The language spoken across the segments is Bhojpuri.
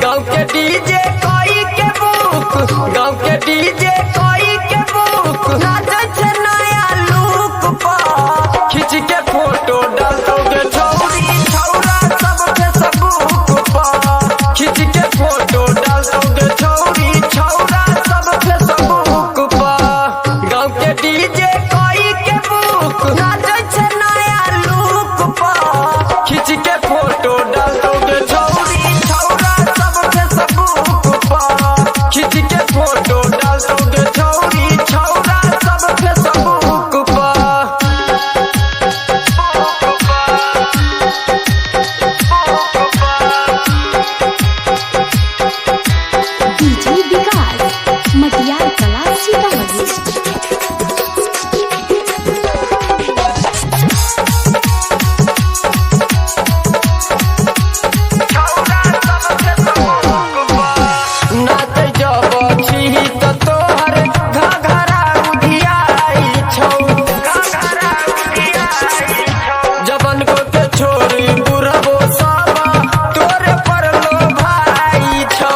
गाँव के डीजे कोई के बुक, गाँव के डीजे कोई के बुक, नाचे छे नया लुक पर, खींच के फोटो डाल दोगे छौरी छौरा सब फेसबुक पर, खींच के फोटो डाल दोगे छौरी छौरा सब फेसबुक पर। गाँव के डीजे कोई के बुक, नाचे छे नया लुक पर, खींच के फोटो डाल दोगे छौरी छौरा सब फेसबुक पर, खींच के फोटो डाल दोगे छौरी छौरा सब फेसबुक पर। डीजे विकास मटियार कला सीतामढ़ी। नाचे जब छी तो तोहर घघरा उधियाई छौ, घघरा उधियाई छौ। जबन को के छोरी बुढ़बो सब तोरे पर लो भाई छौ।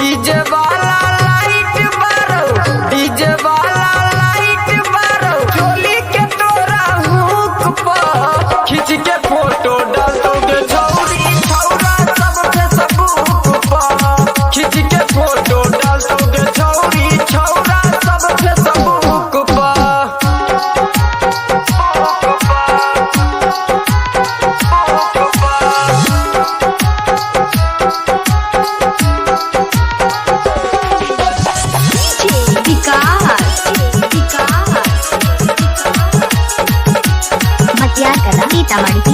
डीजे वाला लाइट बारो, डीजे वाला लाइट बारो, चोली के तोरा हुक पर, खींच के फोटो डाल दोगे छौरी छौरा सब फेसबुक पर, खींच के फोटो डाल दोगे छौरी छौरा सब फेसबुक पर। विकास मटियार कला सीतामढ़ी।